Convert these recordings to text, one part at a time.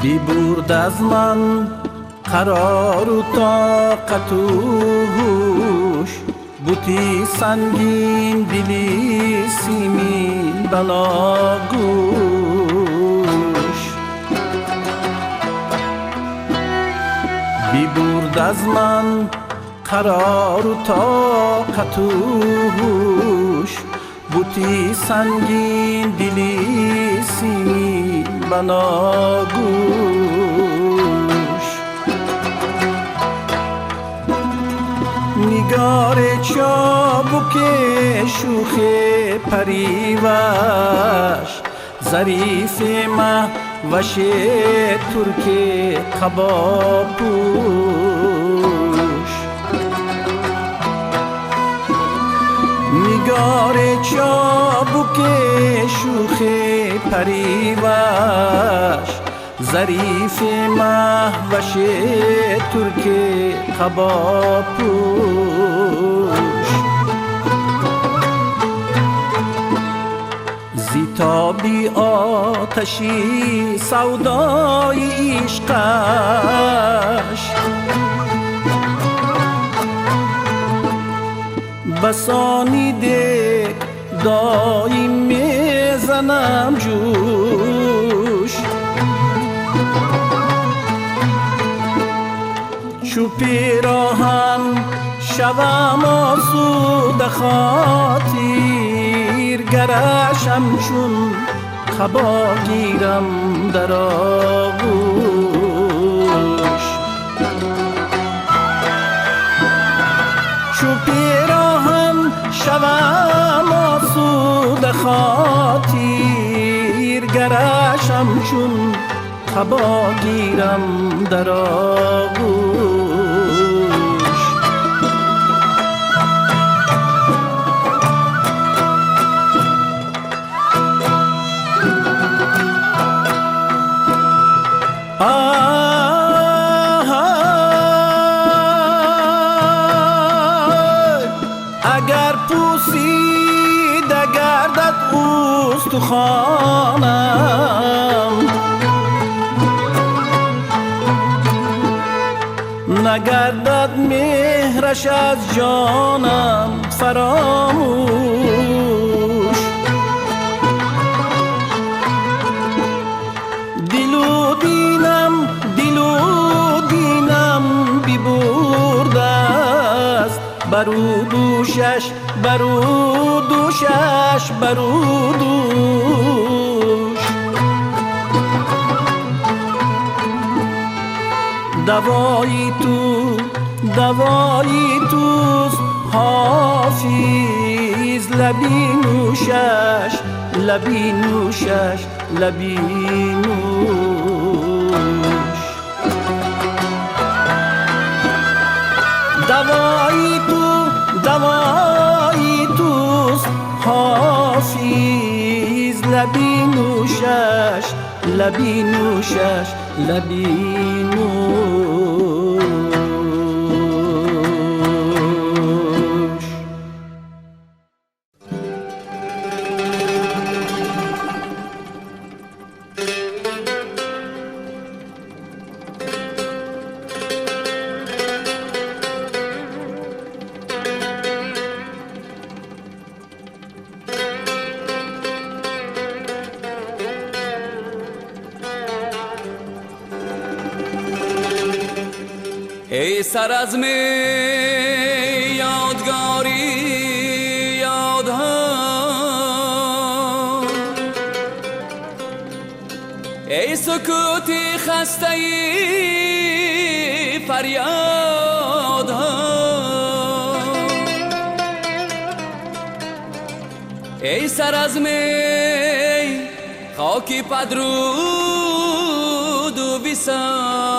بی برد از من قرار و طاقت و هوش، بوتی سنگین دلی سیمین بناگوش. بی برد از من قرار و طاقت و هوش، بوتی سنگین دلی سیمین بناگوش. نگار چابک شوخ پریوش، ظریف مهوش ترک قبا پوش. نگار چابک شوخ پریوش، ظریف مهوش ترک قبا پوش. زیتابی آتشی سودای عشقش، بسانیده دایم میزنم جوش. چو پیراهن شوم آسوده خاطر، گرشم چون قبا گیرم در آغوش. چو پیراهن شوم آسوده خاطر، گرشم چون قبا گیرم در آغوش. اگر پوسیده گردد استخوانم، نگردد مهرش از جانم فراموش. دل و دینم بی برد است، برو دوشش برو دوش. دوایی توست حافظ، لبی نوشش لبی نوشش لبی نوش. دوایی توست حافظ، لبی نوشش لبی نوشش لبی نوش. ای سر از می یادگاری یادها، ای سکوتی خسته ای فریادها، ای سر از می خاکی پدرود و ویسان،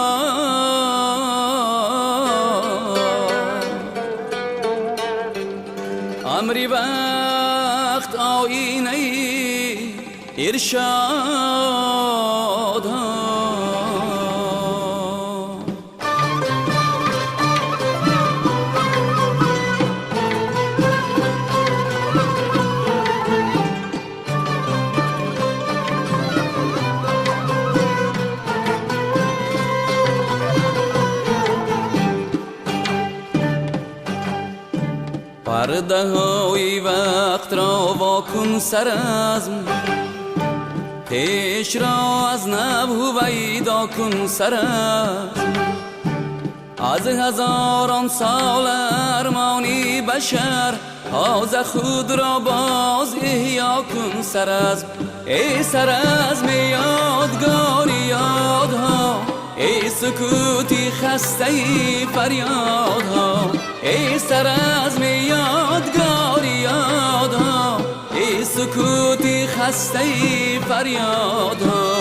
امری وقت آینه ارشاد ها. پرده های وقت را واکن سرازم، پیش را از نبو ویدا کن سرازم، از هزاران سال ارمانی بشر تازه خود را باز احیا کن سرازم. ای سرازم یادگاری یادها، ای سکوتی خسته ای فریادها، ای سرازم یادگاری یادها، ای سکوتی خسته ای فریادها.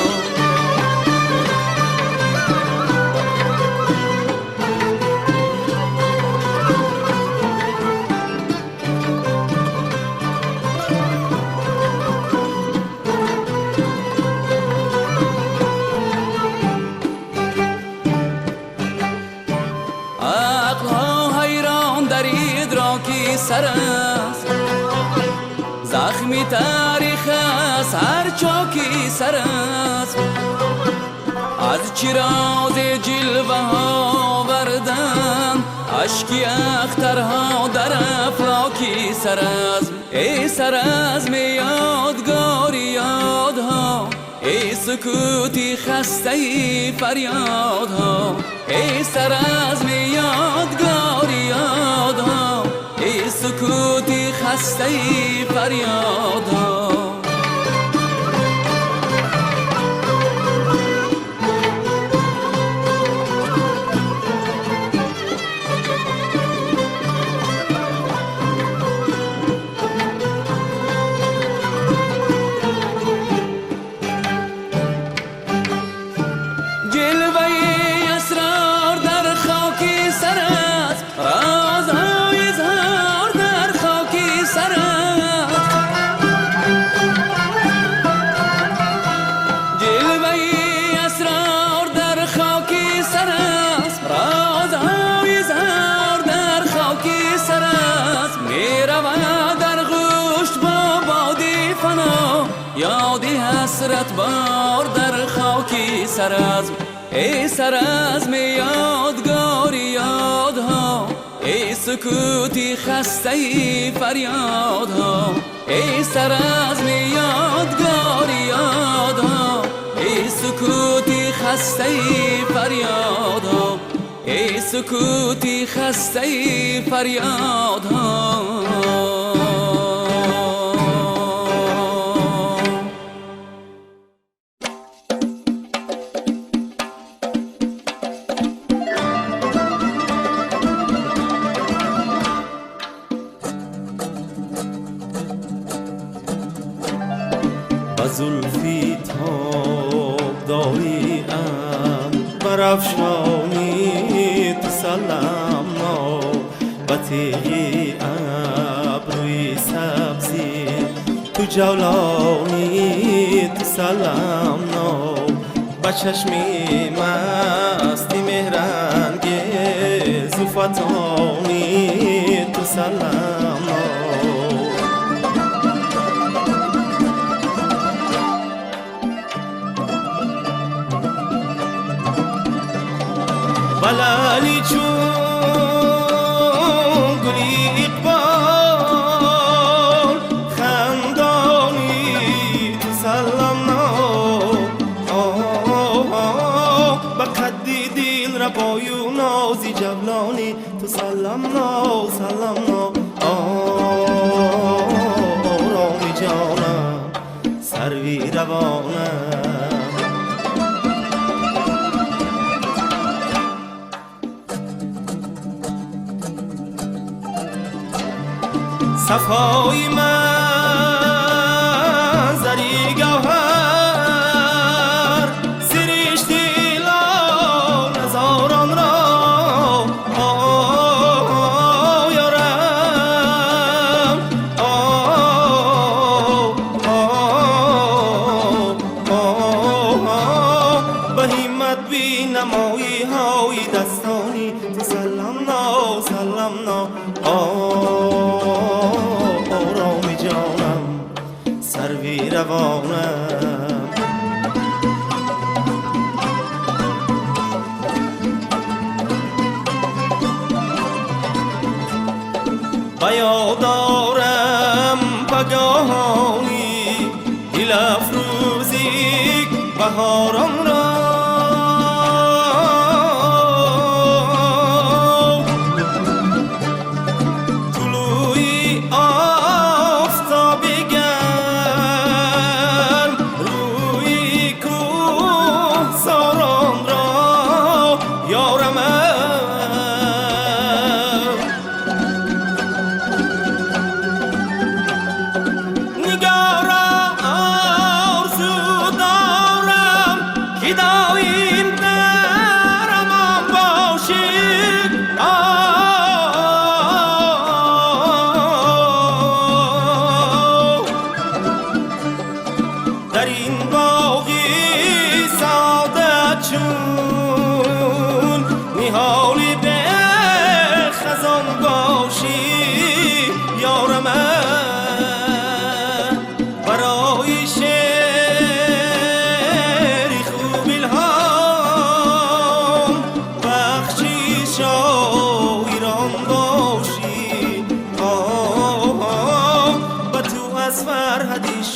سر است زخمی تاریخ است، هر چاکی سر است، از چراغ جلوه ها وردن اشکی اخترها در افلاکی سر است. ای سرازم یادگاری یادها، ای سکوتی خسته ای فریادها، ای سرازم یادگاری یادها، ای سکوتی خسته ای فریادها. جلوه اسرار در خاکی سر است، رازهای اظهار در خاکی سر است، جلوه اسرار در خاکی سر است، رازهای اظهار در خاکی سر است. میرود در گوشت با بادی فنا، یادی حسرت بار در خاکی سر است. ای سرازم یادگاری یادها، ای سکوتی خسته ای فریادها، ای سرازم یادگاری یادها، ای سکوتی خسته ای فریادها، ای سکوتی خسته ای فریادها. زلفی تاب داری برافشانی تو سلام نو و تیغی ابروی سبزی تو جولانی تو سلام نو با چشمی مستی مهرنگیز و فتانی تو سلام نو بلالی چون گلی اقبال خندانی تو سلام نو با قدی دیل ربای و نازی جولانی تو سلام نو سلام نو رامی جانم سروی روانم صفای منظری گوهر سریش دیلان هزاران را یارم به همت بی نمایی های دستانی تو سلام نو سلام نو رامی جانم سروی روانم بیادارم بگاهانی دل افروزی بهاران را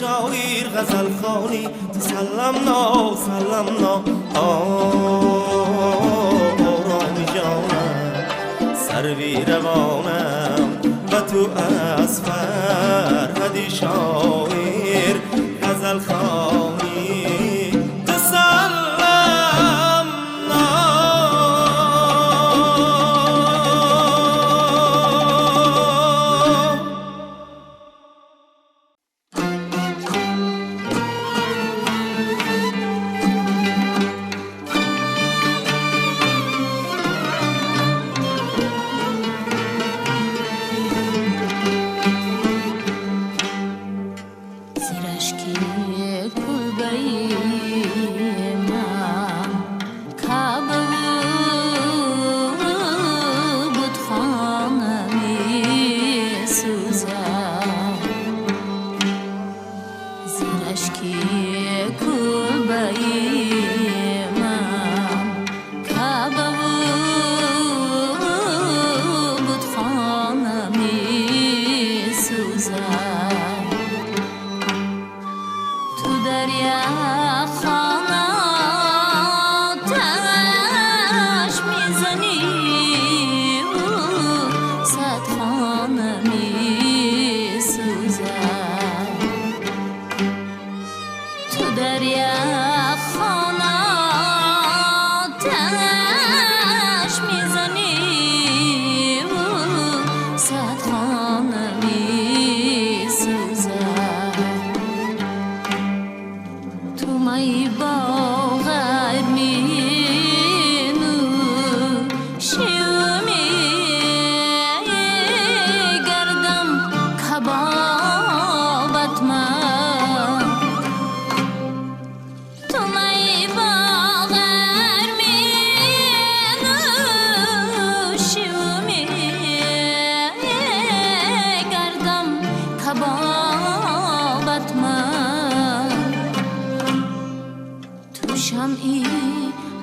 شاعر غزل خانی تو سلام نو سلام نو رامی جانم سروی روانم و تو از فرهدی شاعر غزل خانی تو سلام نو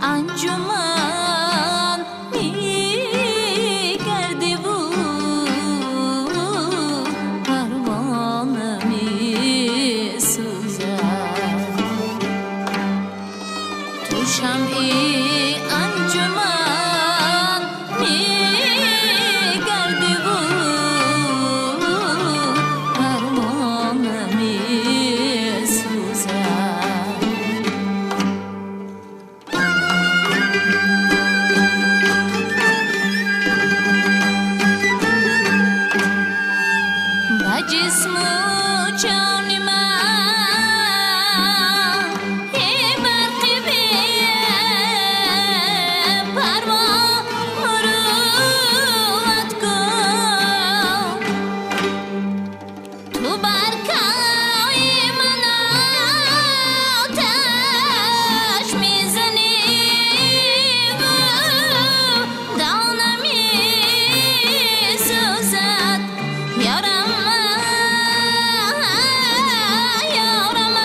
انجمن میگردی و پروانه میسوزد تو شمعی انجمن میگردی و پروانه میسوزد به جسم و جان من یه برقی پروا مروت کن تو برکای من آتش میزنی و دانم میسوزد یارم یارم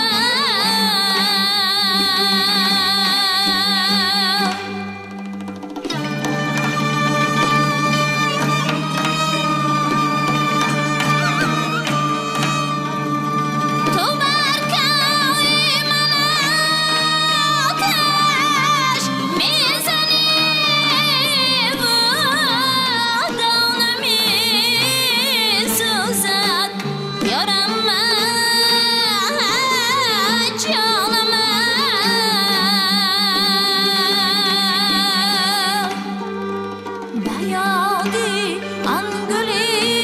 تو برکای من آتش میزنی و دانم میسوزد یارم جانم به یادی آن گلی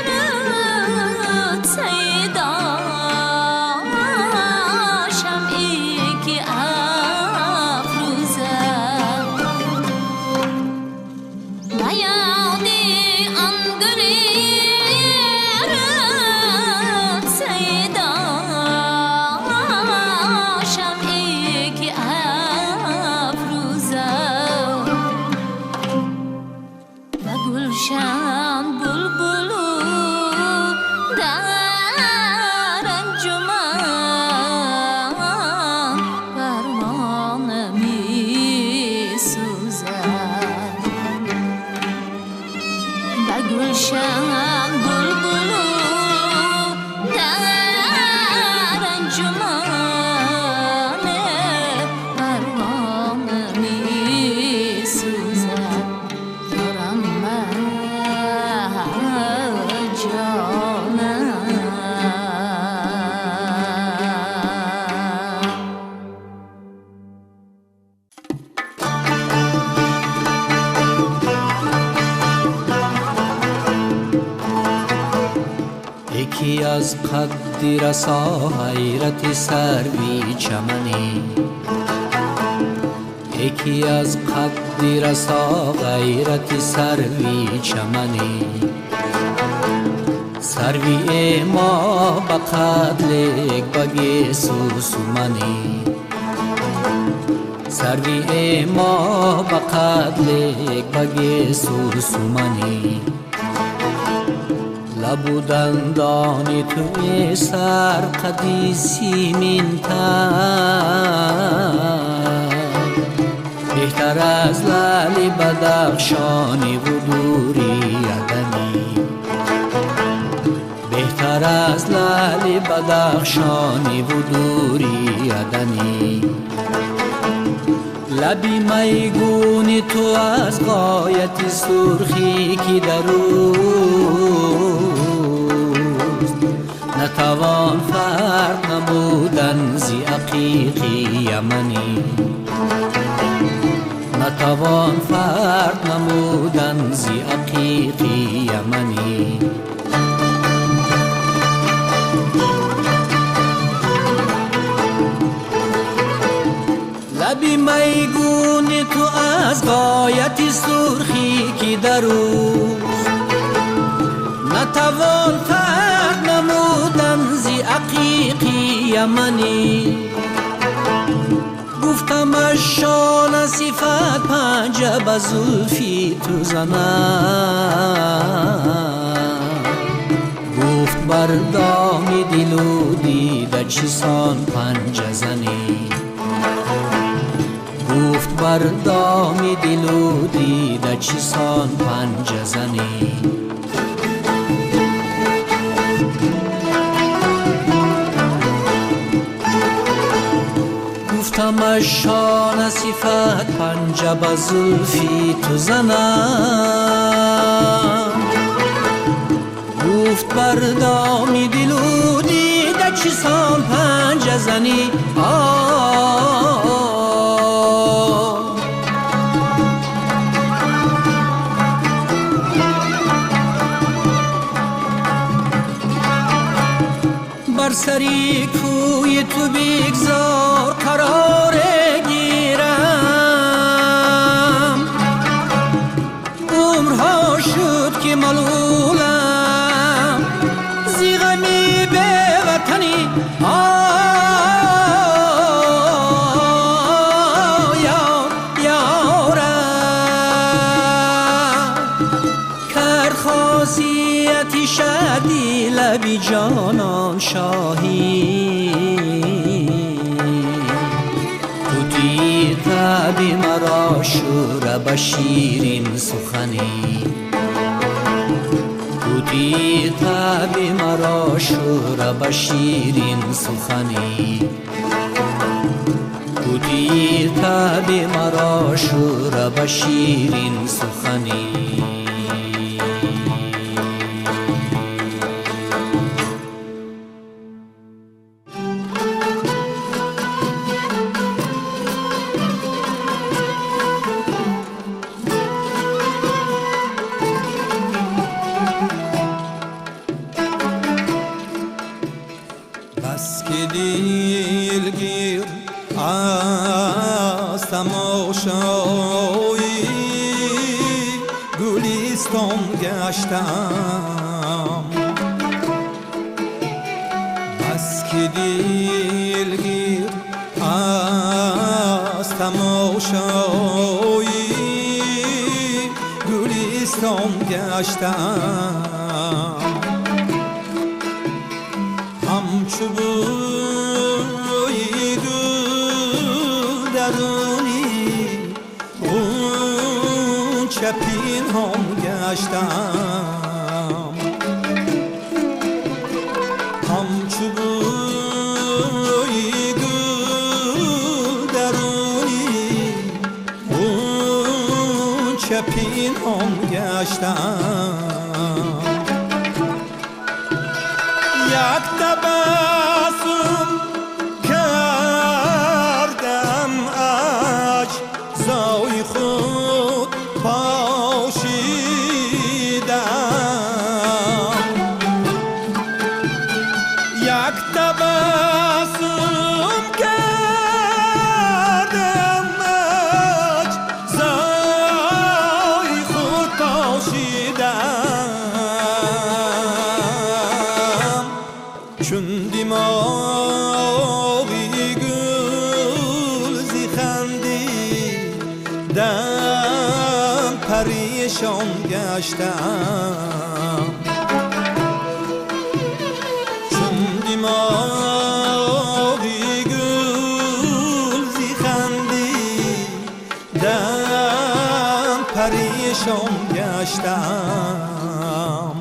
رود سیدا شمعی که افروزد به یادی آن گلی رود سیدا شمعی که افروزد و گلشن بلبلو در انجمن پروانه میسوزد و گلشن بلبلو در انجمن پروانه میسوزد یارم جانم یکی از قدی رسا حیرت سروی چمنی یکی از قدی رسا غیرت سروی چمنی سروی ما به قد لیک بگی سوسمنی سروی ما به قد لیک بگی سوسمنی لبو دندان توی سر قدیسی منتر بهتر از لعل بدخشانی و دوری عدنی بهتر از لعل بدخشانی و دوری عدنی لبی میگون تو از غایت سرخی که در اوست نتوان فرق نمودن زی عقیقی یمنی نتوان فرق نمودن زی عقیقی یمنی لبی میگون تو از غایت سرخی که در اوست نتوان فرق نمودن زی عقیقی یمنی گفتم شان صفت پنجه به زلفی تو زنم گفت بر دام دل و دیده چیسان پنجه زنی بر دام دلو دیده چیسان پنجه زنی گفتمش شان صفت پنجه به زلفی تو زنم گفت بر دام دلو دیده چیسان پنجه زنی بر سری کوی تو بگذار قرار گیرم عمرها شد که ملولم زی غمی به وطنی کرد خاصیتی شدی لبی جانان شاهی تو دیده بی مرا شور به شیرین سخنی تو دیده بی مرا شور به شیرین سخنی تو دیده بی مرا شور به شیرین سخنی بس که دلگیر از تماشایی گلستان گشتم بس که دلگیر از تماشایی گلستان گشتم همچو بوی گل درونی اون چپین هم گشتم همچو بوی گل درونی اون چپین هم گشتم یک تبسم کردم اجزای خود پاشیدم یک تبسم کردم اجزای خود پاشیدم چون دماغی گل زی خندیدم پریشان گشتم چون دماغی گل زی خندیدم پریشان گشتم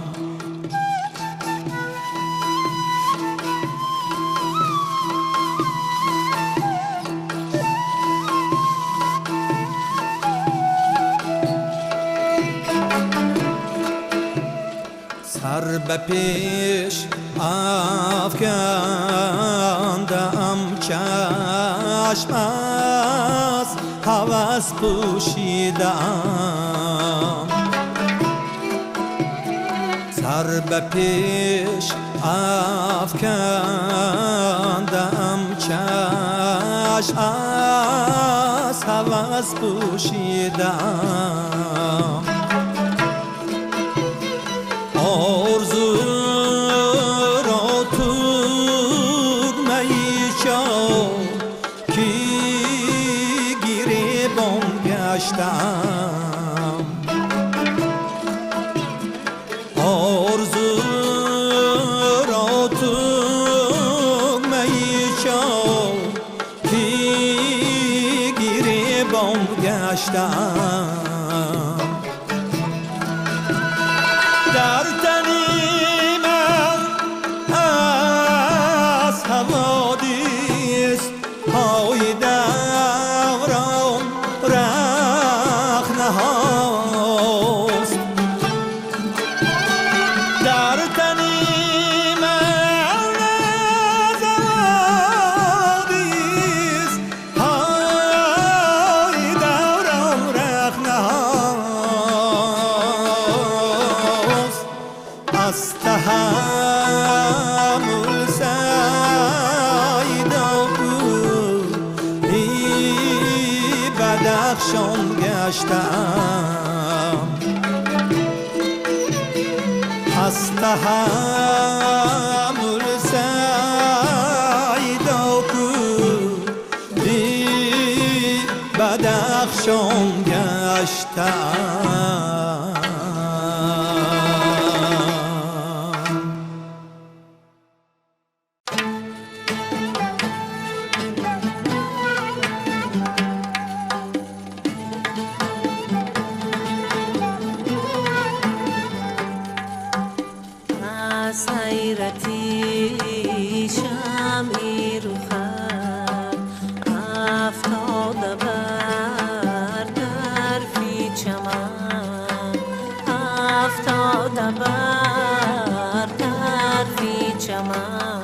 سر به پیش افکندم چشم از هوس پوشیدم سر به پیش افکندم چشم از هوس پوشیدم آرزو را تو میشا که گریبان گشتم آرزو را تو میشا که گریبان شام گشتم در تنی من از حوادث های دوران رخنه هاست در تنی من از حوادث های دوران رخنه هاست از تحمل سعیدا بود بی بدخشان گشتم از تحمل سعیدا بود بی بدخشان گشتم حیرتی شمعی رو خط افتاده بر طرفی چمن افتاده بر طرفی چمن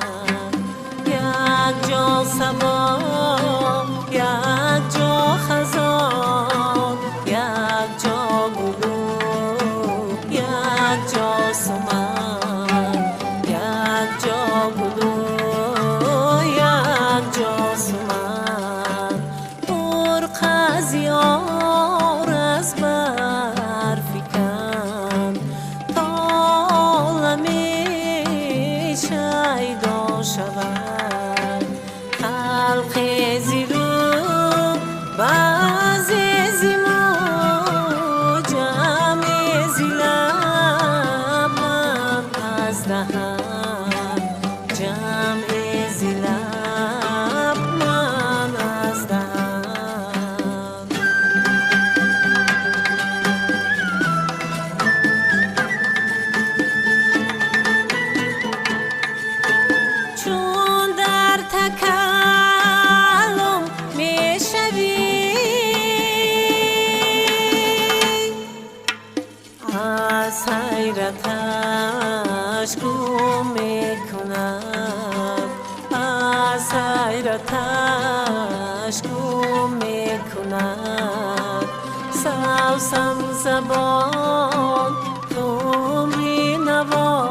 یک جا سبا یک جا خزان یک جا گلو یک جا سمن یار از بر فکن تا عالمی شیدا شود خلق زیرو بعضی زیمو جمع زیلب من از دهن جمع زیلب من از دهن حیرتش گم میکنم از حیرتش گم میکنم سوسن زبان خمری نوا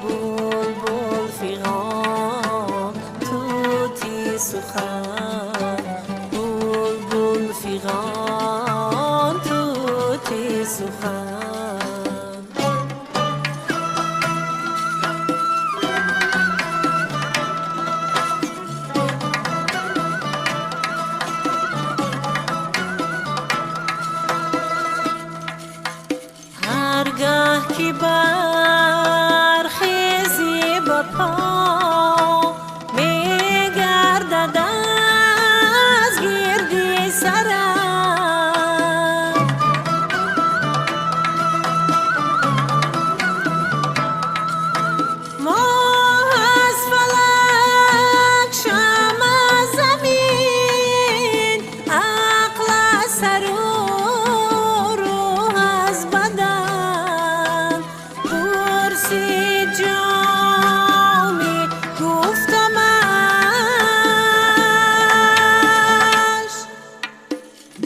بلبل فیغان توتی سخن بلبل فیغان توتی سخن هرگاه که برخیزی به پا میگردد از گردی سرم ماه از فلک شمع زمین عقل سر و روح از بدن پرسی جامی گفتمش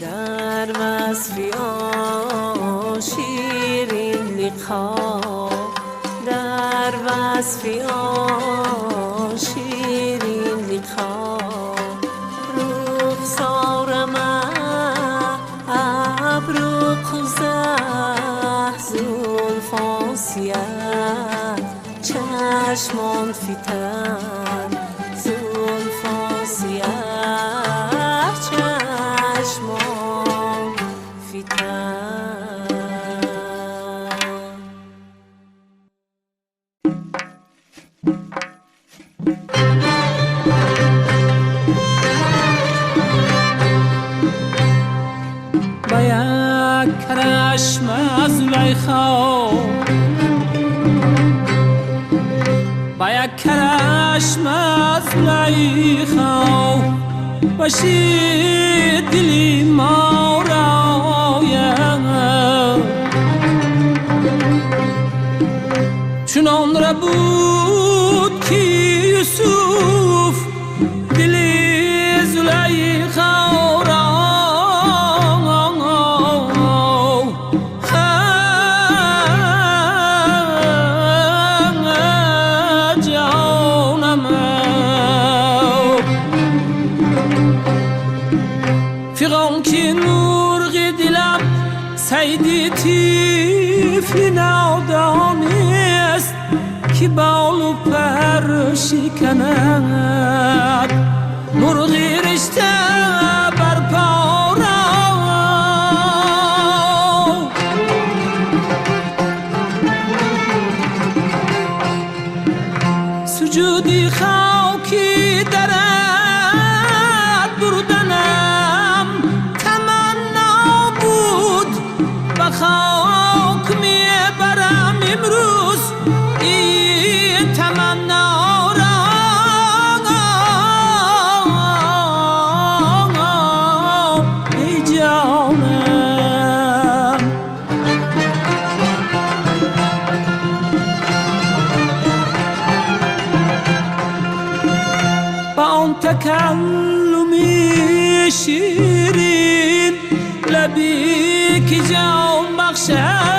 در وصفی آن شیرین لقا در وصفی آن شیرین لقا رخسارم ابرو قزح زلفان سیاه چشمان فیتن زلفان سیاه چشمان فیتن چشم زلیخا با یک کرشم زلیخا باشید دلی ما را چنان را بود که یوسف دلی زلیخا را جانم فیغان که مرغ دلم سیدی طفل نادانست که بال و پر شکند مرغی رشته بر پا را سجودی خاکی درد بردنم تمنا بود و خاک میبرم امروز این تمنا را ای جانم با آن تکلمی شیرین لبی که جان بخشد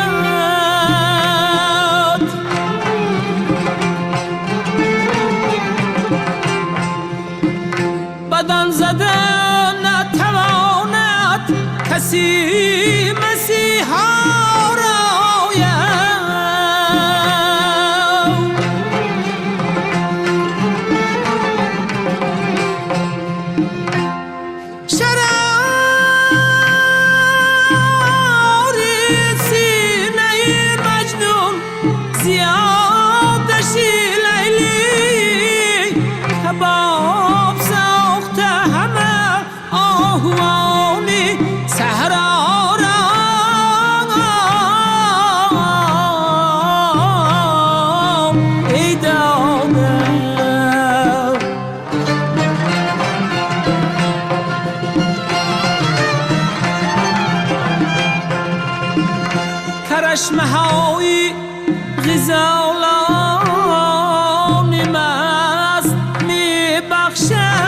بدن زدن نتواند کسی مسیحا را کباب ساخته همه آهوانی صحرا را ای دادم کرشمه های غزالان مست می بخشد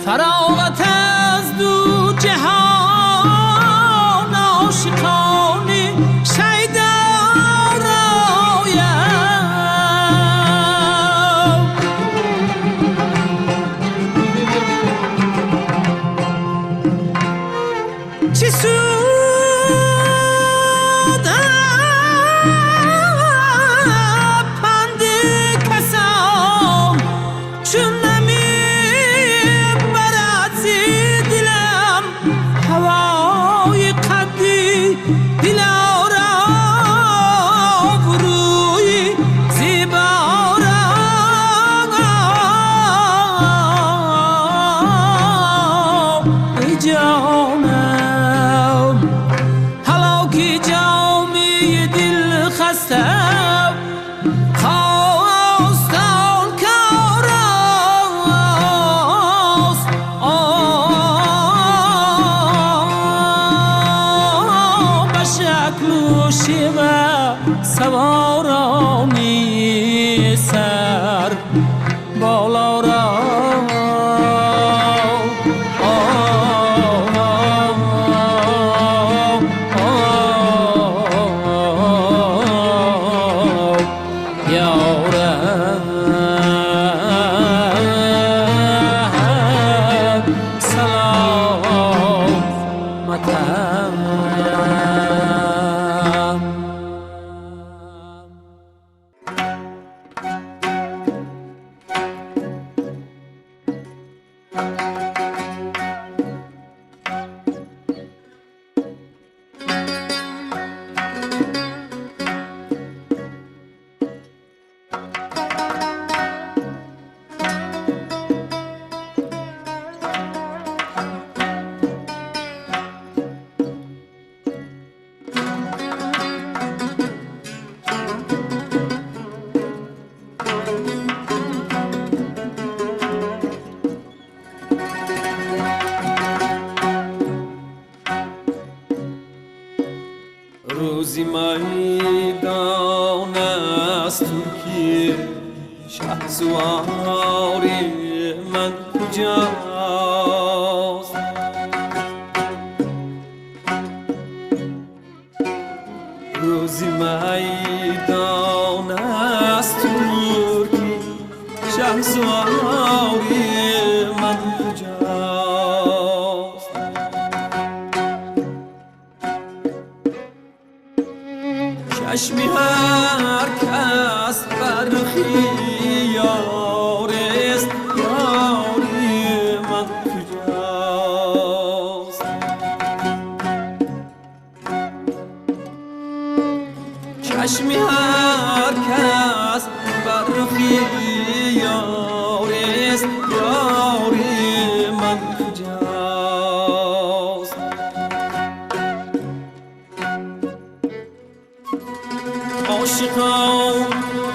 فراغت از دو جهان عاشقانی شیدار چه سود پند کسان چون نمیبرد زی دلم هوای قدی دلارا روی زیبارا ای جانم حالا که جامی دل خسته خواستان کار است به شکل و شیوه سوارانی سر بالا را است ترکی شهسوار من کجاست روزی میدان است ترکی شهسوار من کجاست چشمی هر کس بر خیار است یاری من کجاست چشمی هر کس بر خیار است یاری من کجاست عاشقان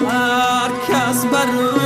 هر کس بر